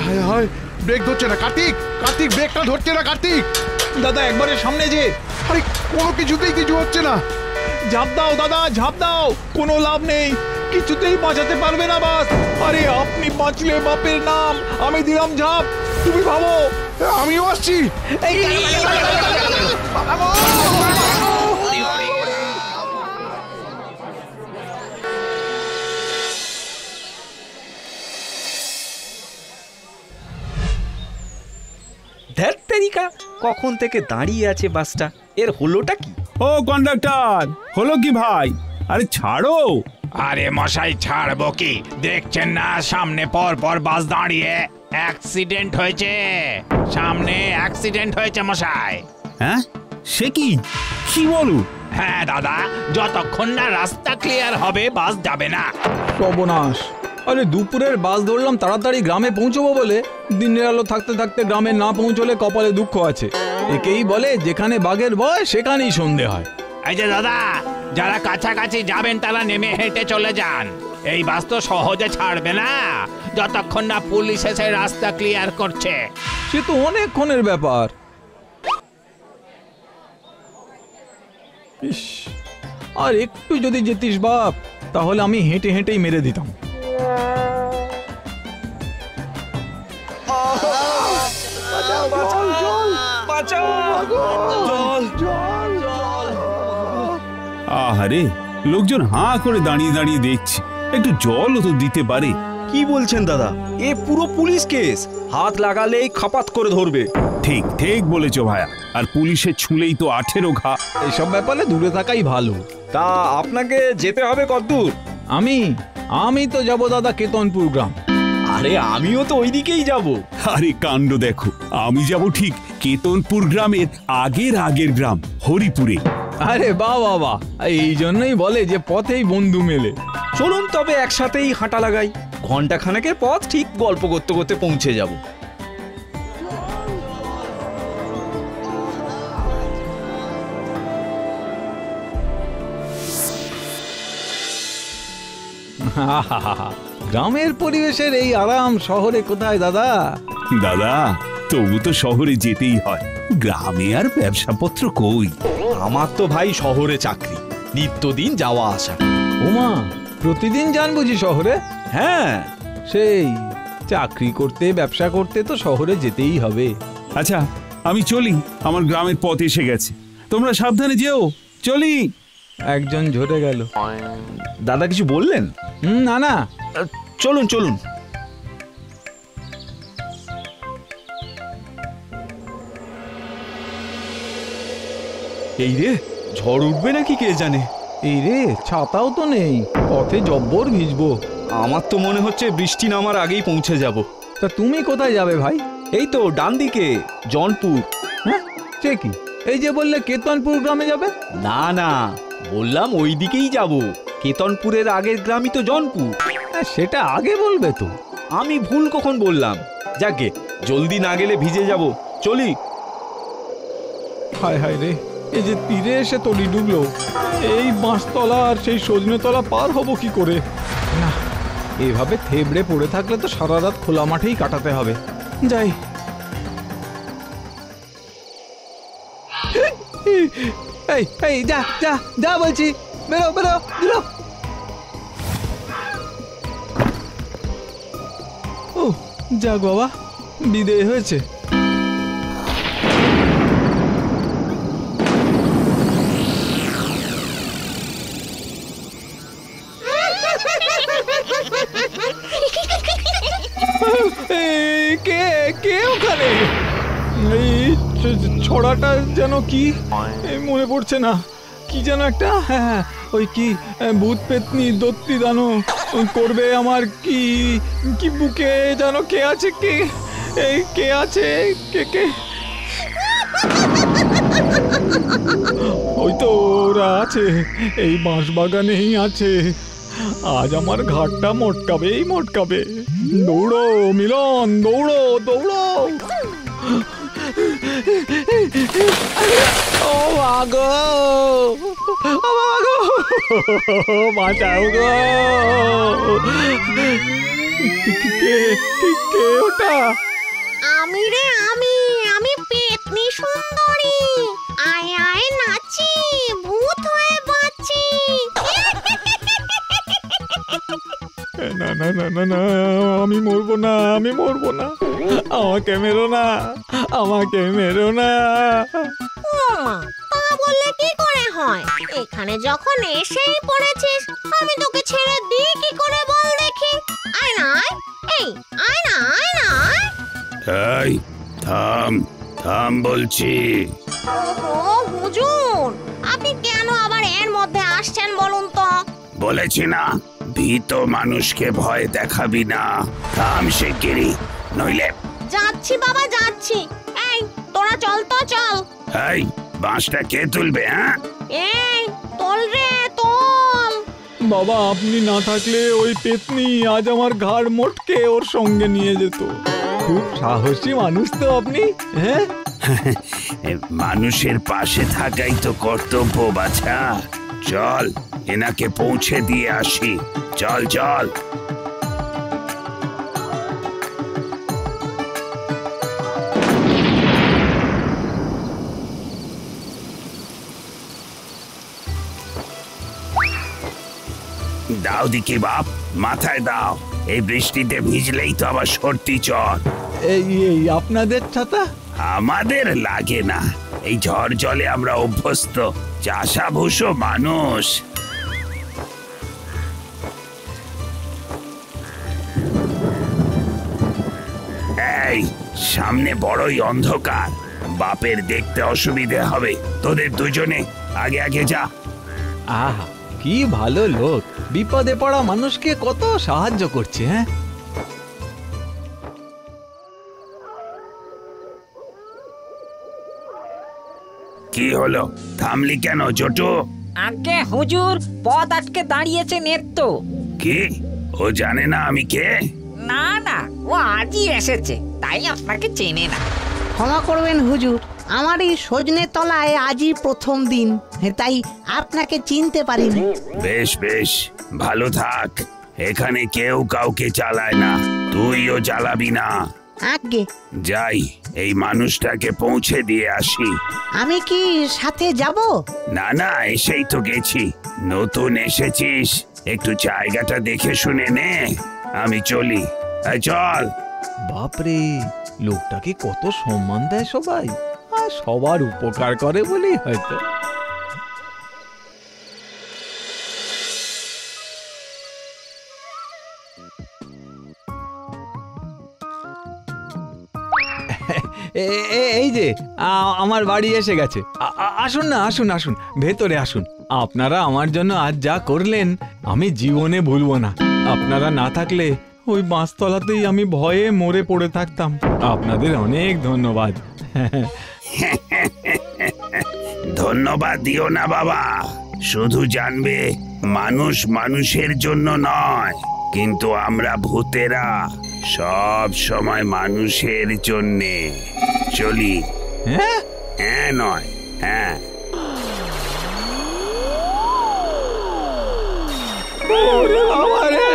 হায় হায়, break ধরছে না কার্তিক, কার্তিক ব্রেকটা ধরছে না কার্তিক। দাদা একবারে সামনে যে। আরে কোনো কিছুতেই কিছু হচ্ছে না। ঝাঁপ দাও দাদা, ঝাঁপ দাও, কোনো লাভ নেই, কিছুতেই বাঁচাতে পারবে না বাস। আরে আপনি বাঁচলে বাপের নাম, আমি দিলাম ঝাঁপ, তুমি ভাবো। আমিও আসছি। ধ্যাৎ তেরিকা, কখন থেকে দাঁড়িয়ে আছে বাসটা, এর হলোটা কি? ও কন্ডাক্টর, হলো কি ভাই? আরে ছাড়ো। আরে মশাই ছাড়বো কি, দেখছেন না সামনে পর পর বাস দাঁড়িয়ে? অ্যাক্সিডেন্ট হয়েছে, সামনে অ্যাক্সিডেন্ট হয়েছে মশাই। হ্যাঁ, সে কি কি বলো? হ্যাঁ দাদা, যতক্ষণ না রাস্তা ক্লিয়ার হবে বাস যাবে না। সর্বনাশ! আরে দুপুরের বাস ধরলাম তাড়াতাড়ি গ্রামে পৌঁছবো বলে, দিনের আলো থাকতে থাকতে গ্রামে না পৌঁছলে কপালে দুঃখ আছে। একেই বলে যেখানে বাঘের ভয় সেখানেই সন্ধে হয়। এই যে দাদা, যারা কাছাকাছি যাবেন তারা নেমে হেঁটে চলে যান, এই বাস তো সহজে ছাড়বে না যতক্ষণ না পুলিশ এসে রাস্তা ক্লিয়ার করছে। সে তো অনেকক্ষণের ব্যাপার। ইস, আর একটু যদি যেতিস বাপ, তাহলে আমি হেঁটে হেঁটেই মেরে দিতাম। আহারে, লোকজন হাঁ করে দাঁড়িয়ে দাঁড়িয়ে দেখছে, একটু জলও তো দিতে পারে। কি বলছেন দাদা, এ পুরো পুলিশ কেস, হাত লাগালেই খাপাত করে ধরবে। ঠিক ঠিক বলেছো ভাইয়া, আর পুলিশের ছুলেই তো 18 ঘা। এইসব ব্যাপারে দূরে থাকাই ভালো। তা আপনাকে যেতে হবে কতদূর? আমি তো যাবো দাদা কেতনপুর গ্রাম। আরে আমিও তো ওইদিকেই যাব। আরে কাণ্ড দেখো, আমি যাব ঠিক কেতনপুর গ্রামের আগের গ্রাম হরিপুরে। আরে বাহ বাহ বাহ, এই জন্যই বলে যে পথেই বন্ধু মেলে। চলুন তবে একসাথেই হাঁটা লাগাই, ঘন্টা খানেকের পথ ঠিক গল্প করতে করতে পৌঁছে যাব। গ্রামের পরিবেশের এই আরাম শহরে কোথায় দাদা? দাদা, তবু তো শহরে যেতেই হয়, গ্রামে আর ব্যবসাপত্র কই? আমার তো ভাই শহরে চাকরি, নিত্যদিন যাওয়া আসা। ওমা, প্রতিদিন যান বুঝি শহরে? হ্যাঁ, সেই চাকরি করতে ব্যবসা করতে তো শহরে যেতেই হবে। আচ্ছা আমি চলি, আমার গ্রামের পথ এসে গেছে, তোমরা সাবধানে যেও, চলি। একজন ঝরে গেল। দাদা কিছু বললেন? না না, চলুন চলুন। এই রে, ঝড় উঠবে নাকি কে জানে। এই রে, ছাতাও তো নেই, পথে জব্বর ভিজবো। আমার তো মনে হচ্ছে বৃষ্টি নামার আগেই পৌঁছে যাব। তা তুমি কোথায় যাবে ভাই? এই তো ডান দিকে, জনপুর। হ্যাঁ, সে কি, এই যে বললে কেতনপুর গ্রামে যাবে? না না, বললাম ওই দিকেই যাব, কেতনপুরের আগের গ্রামই তো জনপুর। সেটা আগে বলবে তো। আমি ভুল কখন বললাম? যাকে, জলদি না গেলে ভিজে যাব, চলি। হায় হায় রে, এই যে তীরে এসে তলি ডুবলো, এই বাঁশতলা আর সেই সজনে তলা পার হব কি করে? না, এভাবে থেবড়ে পড়ে থাকলে তো সারা রাত খোলা মাঠেই কাটাতে হবে। যাই। এই এই যা যা যা বলছি, বেরো বেরো বেরো। ও যাক বাবা, বিদেয় হয়েছে। কে কে ওখানে? এই ছড়াটা যেন কি মনে পড়ছে না, কি যেন একটা, হ্যাঁ ওই কি ভূত পেতনি দত্তি দানো করবে আমার, কি কি বুকে যেন কে আছে, কে এই কে আছে, কে কে? ওই তো ওরা আছে, এই বাঁশবাগানেই আছে। আজ আমার ঘাটটা মটকাবেই মটকাবে। দৌড়ো মিলন, দৌড়ো দৌড়ো। ও মাগো, ও মাগো, বাঁচাও গো। কে কে ওটা? আমি রে আমি পেতনি সুন্দরী। আয় আয় নাচি, ভূত হয়ে বাঁচি। না না না না না, আমি মরবো না, আমি মরবো না, আমাকে মেরো না, আমাকে মেরো না। ওমা, তা বললে কি করে হয়? এখানে যখন এসেই পড়েছিস, আমি তোকে ছেড়ে দিই কি করে বল দেখি? আয় না আয়, এই আয় না আয় না আয়। এই থাম থাম বলছি। ওহো হুজুর, আপনি কেন আবার এর মধ্যে আসছেন বলুন তো? বলেছি না, ভীত মানুষকে ভয় দেখাবি না। থাম শিগগিরি, নইলে। যাচ্ছি বাবা যাচ্ছি। এই তোরা চল তো চল। এই বাঁশটা কে তুলবে? হ্যাঁ, এই তোল রে তোল। বাবা, আপনি না থাকলে ওই পেতনি আজ আমার ঘাড় মোটকে ওর সঙ্গে নিয়ে যেত। খুব সাহসী মানুষ তো আপনি। হ্যাঁ, মানুষের পাশে থাকাই তো কর্তব্য বাছা। চল এনাকে পৌঁছে দিয়ে আসি, চল চল। দাও দিকে বাপ, মাথায় দাও। এই বৃষ্টিতে ভিজলেই তো আবার সর্দি জ্বর। এই এই আপনাদের ছাতা? আমাদের লাগে না, এই ঝড় জলে আমরা অভ্যস্ত, চাষাভুষো মানুষ। এই সামনে বড়ই অন্ধকার, বাপের দেখতে অসুবিধে হবে। তোদের দুজনে আগে আগে যা। আহা, কি ভালো লোক, বিপদে পড়া মানুষকে কত সাহায্য করছে। হ্যাঁ, কি হলো, থামলি কেন জটু? আগে হুজুর, পথ আটকে দাঁড়িয়েছে নেত্য। কি, ও জানে না আমি কে? না না, ও আজই এসেছে, তাই আপনাকে চেনে না। ক্ষমা করবেন হুজুর, আমার এই সজনে তলায় আজই প্রথম দিন, তাই আপনাকে চিনতে পারিনি। বেশ বেশ, ভালো থাক। এখানে কেউ কাউকে চালায় না, তুইও চালাবি না। আগে যাই, এই মানুষটাকে পৌঁছে দিয়ে আসি। আমি কি সাথে যাব? না না, এসেই তো গেছি। নতুন এসেছিস, একটু জায়গাটা দেখে শুনে নে। আমি চলি, চল। বাপরে, লোকটাকে কত সম্মান দেয় সবাই, আর সবার উপকার করে বলেই হয়তো। এই যে আমার বাড়ি এসে গেছে। আসুন না, আসুন আসুন, ভেতরে আসুন। আপনারা আমার জন্য আজ যা করলেন আমি জীবনে ভুলবো না। আপনারা না থাকলে ওই বাঁশতলাতেই আমি ভয়ে মরে পড়ে থাকতাম। আপনাদের অনেক ধন্যবাদ। ধন্যবাদ দিও না বাবা, শুধু জানবে মানুষ মানুষের জন্য নয়, কিন্তু আমরা ভূতেরা সব সময় মানুষের জন্যে। চলি। হ্যাঁ, হ্যাঁ নয় হ্যাঁ। ওরে বাবা রে!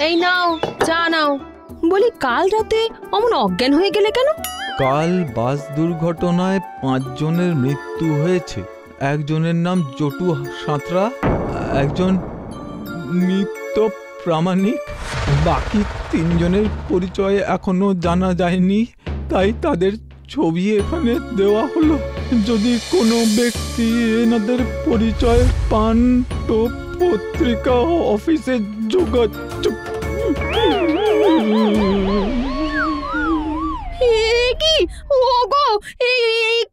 এই নাও, চা নাও। বলি, কাল রাতে অমন অজ্ঞান হয়ে গেলে কেন? কাল বাস দুর্ঘটনায় 5 জনের মৃত্যু হয়েছে। একজনের নাম জটু সাঁতরা, একজন নিত্য প্রামাণিক, বাকি 3 জনের পরিচয় এখনো জানা যায়নি, তাই তাদের ছবি এখানে দেওয়া হলো। যদি কোনো ব্যক্তি এনাদের পরিচয় পান তো পত্রিকা অফিসে যোগাযোগ। কি ওগো,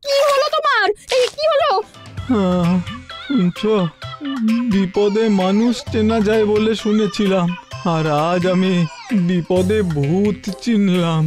কি হলো তোমার? কি হলো? শুনছো, বিপদে মানুষ চেনা যায় বলে শুনেছিলাম, আর আজ আমি বিপদে ভূত চিনলাম।